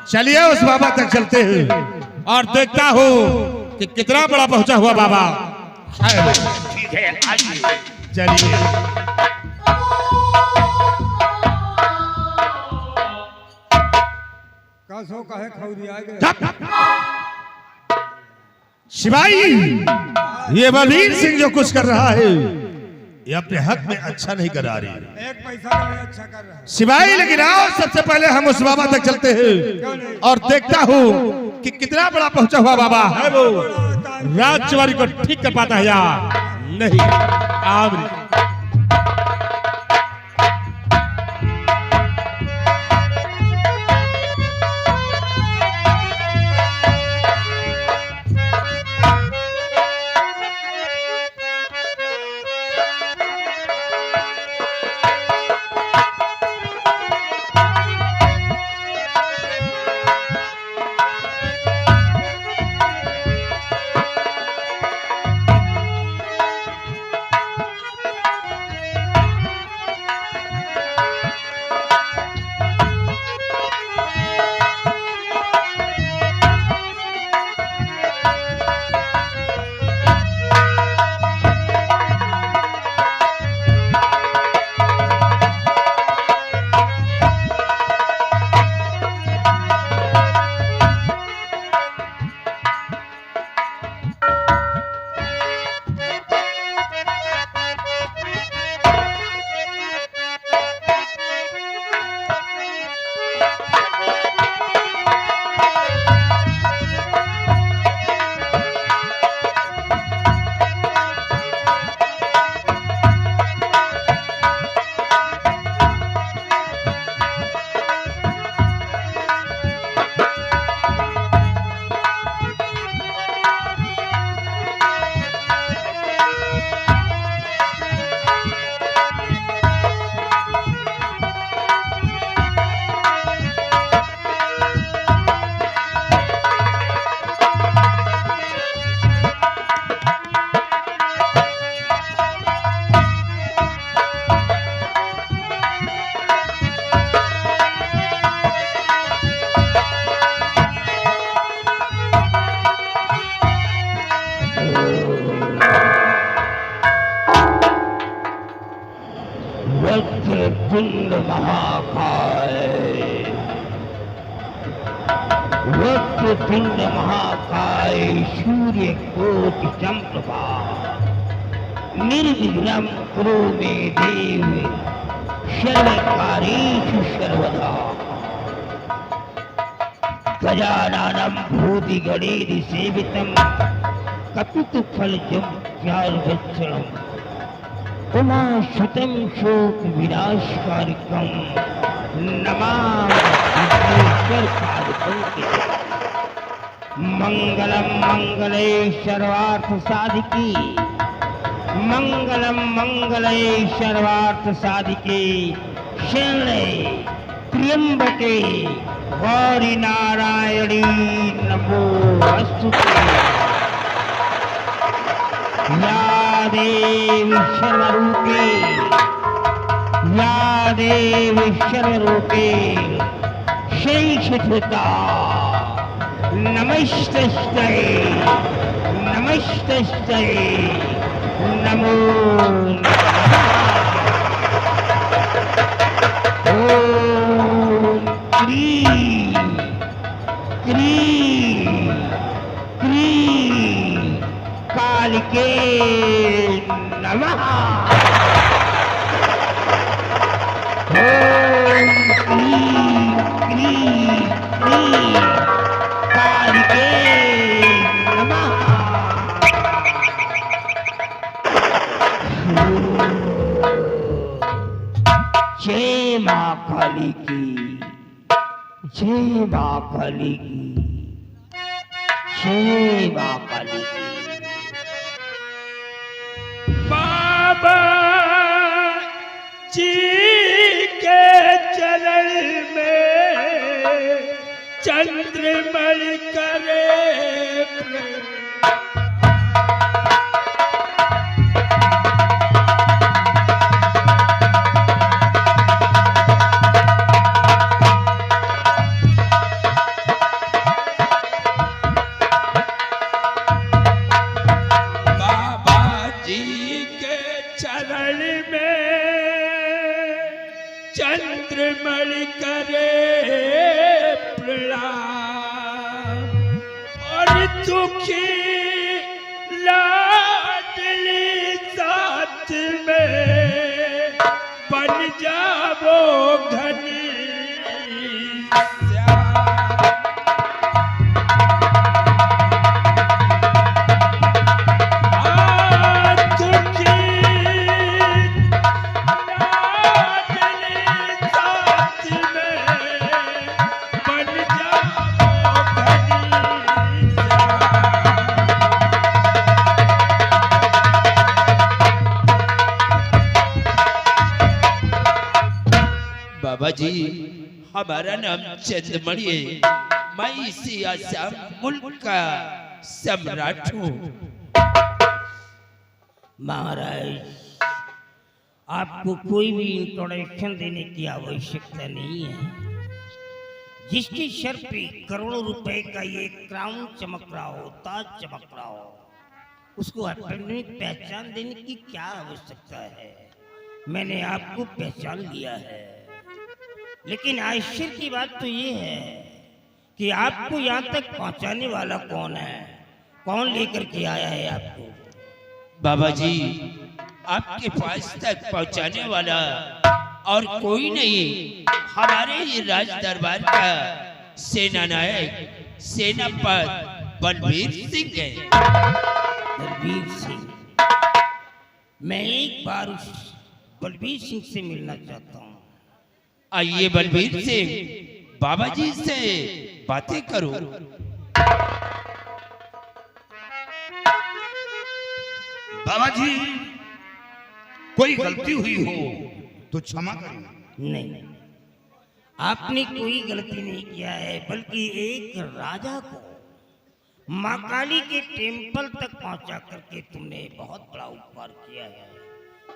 चलिए उस बाबा तक चलते हैं और देखता हूँ कि कितना बड़ा पहुंचा हुआ बाबा। ठीक है आइए। चलिए कसो कहे खौरी आ गए। शिवाई, ये बलवीर सिंह जो कुछ कर रहा है ये अपने हक में अच्छा नहीं करा रही। एक पैसा का नहीं अच्छा कर रहा है। शिवाई, लेकिन आओ सबसे पहले हम उस बाबा तक चलते हैं और देखता हूँ कि कितना बड़ा पहुंचा हुआ बाबा है वो। राजकुमारी को ठीक कर पाता है या नहीं। आवरी वक्रतुंड महाकाय, वक्रतुंड महाकाय, सूर्य कोटि समप्रभा, निर्विघ्नं कुरु मे देव, सर्वकार्येषु सर्वदा। गजाननं भूतिगणैः सेवितं कपितफलजं चारुभक्षणम्, उमासुतं शोक विनाशकारिकं नमामि विघ्नेश्वरपादपङ्कजं। मंगलम मंगले सर्वार्थ साधिके, मंगलम मंगले सर्वार्थ साधिके, शरणे त्र्यंबके गौरी नारायणी नमोस्तुते। या देवी सर्वरूपे, या देवी सर्वरूपे शैक्षिता नमस्तस्ते, नमस्तस्ते, नमो नमः। ओम क्रीं क्रीं क्रीं कालिके नमः। ओम क्रीं क्रीं क्रीं कालिके नमः। जय मां काली की, जय मां काली की, जय मां काली की। बाबा जी के चरण में चंद्रमल करे प्रेम। चंद्रमणि करे प्रणाम और दुखी लाडली साथ में बन जावो घनी बाबा जी, हमारा नाम चंद्रमणि है। मैं इसी आसाम मुल्क का सम्राट हूँ। महाराज, आपको कोई भी इंट्रोडक्शन देने की आवश्यकता नहीं है। जिसके सर पे करोड़ों रुपए का ये क्राउन चमक रहा हो, ताज चमक रहा हो, उसको अपनी पहचान देने की क्या आवश्यकता है? मैंने आपको पहचान लिया है। लेकिन आश्चर्य की बात तो ये है कि आपको यहाँ तक पहुँचाने वाला कौन है? कौन लेकर के आया है आपको? बाबा जी, आपके पास तक पहुंचाने वाला और कोई नहीं, हमारे ये राज दरबार का सेना नायक सेनापति बलबीर सिंह है। बलबीर सिंह, मैं एक बार उस बलबीर सिंह से मिलना चाहता हूँ। आइए बलबीर सिंह, बाबा जी से बातें करो। बाबा जी, कोई गलती हुई हो तो क्षमा करें। नहीं, आपने कोई गलती नहीं किया है, बल्कि एक राजा को माँ काली के टेम्पल तक पहुंचा करके तुमने बहुत बड़ा उपकार किया है।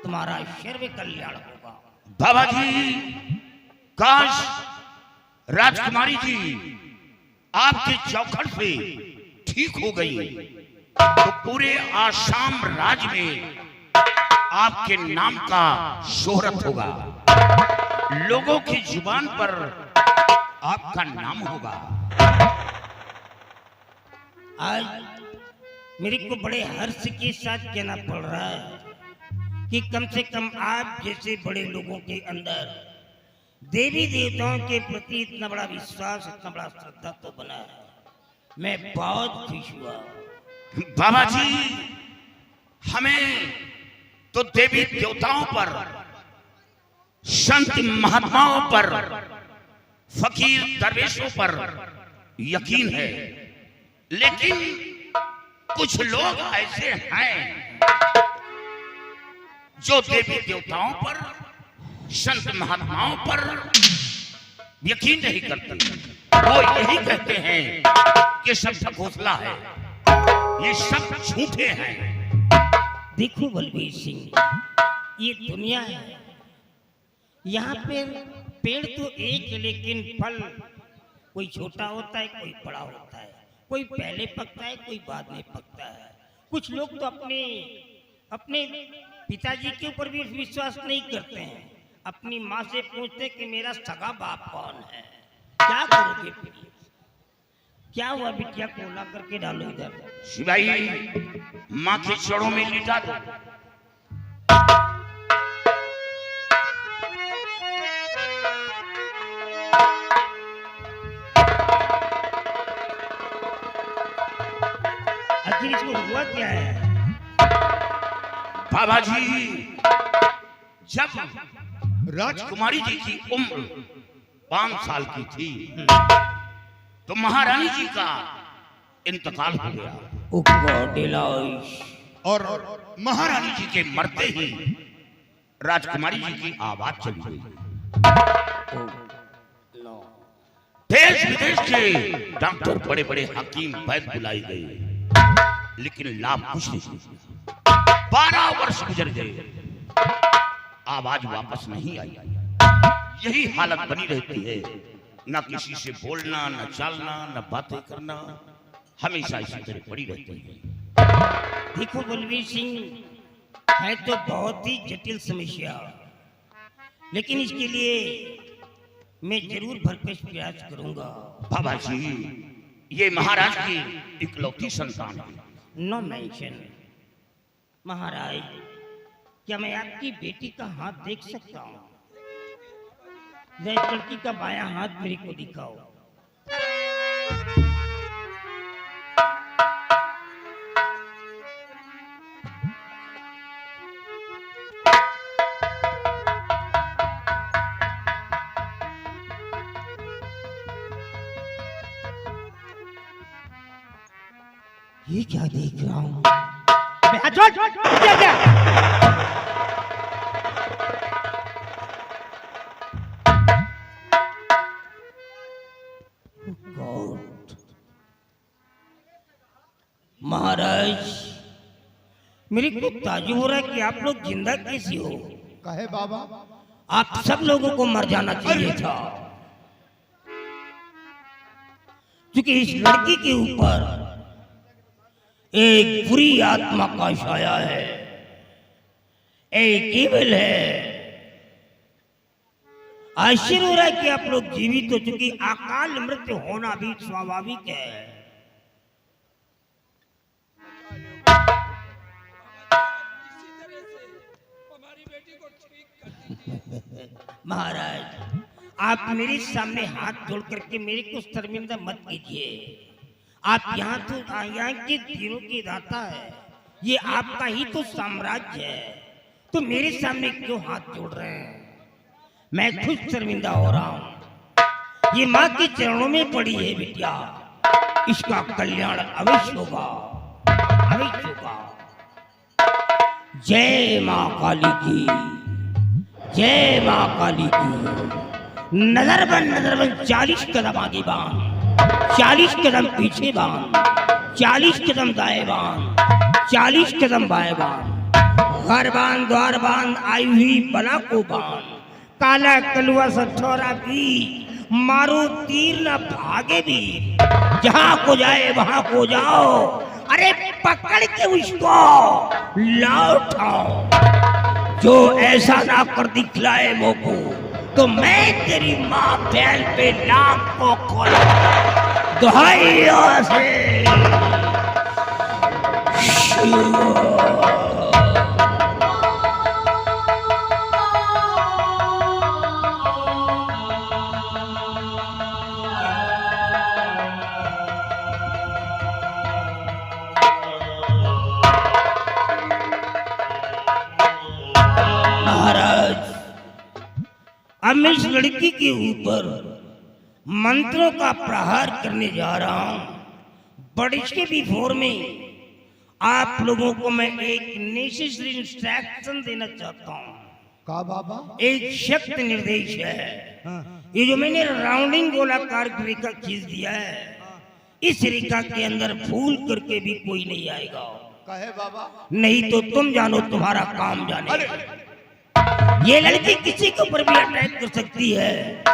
तुम्हारा सर्व कल्याण होगा। बाबा जी, काश राजकुमारी जी आपके चौखट पे ठीक हो गई तो पूरे आसाम राज्य में आपके नाम का शोहरत होगा, लोगों की जुबान पर आपका नाम होगा। आज मेरे को बड़े हर्ष के साथ कहना पड़ रहा है कि कम से कम आप जैसे बड़े लोगों के अंदर देवी देवताओं के प्रति इतना बड़ा विश्वास, इतना बड़ा श्रद्धा तो बना है। मैं बहुत खुश हुआ। बाबा जी, हमें तो देवी देवताओं पर, संत महात्माओं पर, फकीर दरवेशों पर यकीन है, लेकिन कुछ लोग ऐसे हैं जो देवी देवताओं पर, संत महात्माओं पर यकीन नहीं करते। वो यही कहते हैं कि सब ढकोसला है, ये सब झूठे हैं। देखो बलबीर सिंह, ये दुनिया है, यहाँ पे पेड़ तो एक है, लेकिन फल कोई छोटा होता है, कोई बड़ा होता है, कोई पहले पकता है, कोई बाद में पकता है। कुछ लोग तो अपने पिताजी के ऊपर भी विश्वास नहीं करते हैं, अपनी माँ से पूछते कि मेरा सगा बाप कौन है। क्या करोगे फिर? क्या हुआ? बिटिया को ला करके डालो इधर। शिवाई, माँ के चरणों में लिटा दो। आखिर इसको हुआ क्या है? बाबा जी, जब राजकुमारी जी की उम्र 5 साल की थी तो महारानी जी का इंतकाल हो गया और महारानी जी के मरते ही राजकुमारी जी की आवाज चली गई। देश विदेश के डॉक्टर, बड़े बड़े हकीम, वैद्य बुलाई गए, लेकिन लाभ कुछ नहीं। 12 वर्ष गुजर गए, आवाज वापस नहीं आई। यही हालत बनी रहती है, न किसी से बोलना, न चलना, न बातें करना, हमेशा इसी तरह पड़ी रहती है। देखो बलबीर सिंह, है तो बहुत ही जटिल समस्या, लेकिन इसके लिए मैं जरूर भरपेश प्रयास करूंगा। बाबा जी, ये महाराज की इकलौती संतान है। No mention. महाराज, क्या मैं आपकी बेटी का हाथ देख सकता हूँ? जरा लड़की का बायां हाथ मेरे को दिखाओ। ये क्या देख रहा हूँ? महाराज, मेरे को ताज्जुब हो रहा है कि आप लोग जिंदा कैसे हो? कहे बाबा, आप सब लोगों को मर जाना चाहिए था, क्योंकि इस लड़की के ऊपर एक बुरी आत्मा का छाया है, एक ईविल है। आश्चर्य हो रहा है कि आप लोग जीवित हो, चुकी अकाल मृत्यु होना भी स्वाभाविक है। महाराज, आप मेरे सामने हाथ जोड़ करके मेरे को शर्मिंदा मत कीजिए। आप यहाँ के तीरों की दाता है, ये आपका ही तो साम्राज्य है, तो मेरे सामने क्यों हाथ जोड़ रहे हैं? मैं खुद शर्मिंदा हो रहा हूँ। ये माँ के चरणों में पड़ी है बिटिया, इसका कल्याण अवश्य होगा, अवश्य होगा। जय माँ काली की, जय माँ काली की। नजर बन 40 कदम आगे बांध, 40 कदम पीछे बांध, 40 कदम दाएं बांध, 40 कदम बाएं बांध, घर बांध, द्वार बांध, आई हुई बला को बांध, काला कलुआ सठोरा भी, मारो तीर न भागे भी, जहां को जाए वहां को जाओ, अरे पकड़ के उसको लौटाओ। जो ऐसा ना कर दिखलाए मोको, तो मैं तेरी माँ बैल पे नाक को खोला दुहाइयों से। अब मैं इस लड़की के ऊपर मंत्रों का प्रहार करने जा रहा हूं, बट इसके बिफोर में आप लोगों को मैं एक नेसेसरी इंस्ट्रक्शन देना चाहता हूं। का बाबा? एक शक्त निर्देश है। ये जो मैंने राउंडिंग गोलाकार रेखा खींच दिया है, इस रेखा के अंदर भूल करके भी कोई नहीं आएगा। कहे बाबा? नहीं तो तुम जानो, तुम्हारा काम जाने। ये लड़की किसी के ऊपर भी अटैक कर सकती है,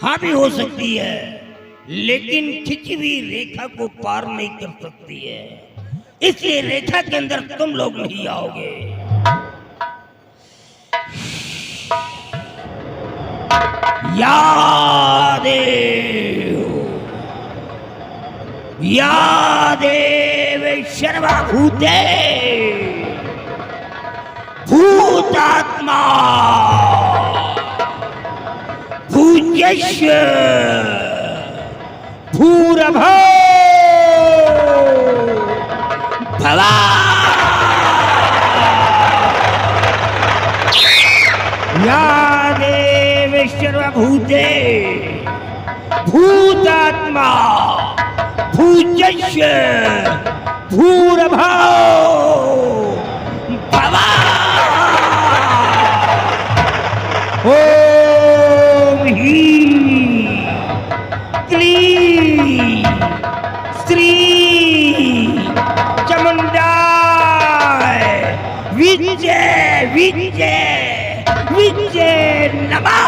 हाँ भी हो सकती है, लेकिन खिंची हुई रेखा को पार नहीं कर सकती है। इसलिए रेखा के अंदर तुम लोग नहीं आओगे। या देव सर्वभूते भूतात्मा भूयस्य भूरभो भवा। या देव सर्वभूते भूतात्मा भूयस्य भूरभो भवा। ओम ह्रीं क्लीं श्री चामुंडाय विजय विजय विजय नमः।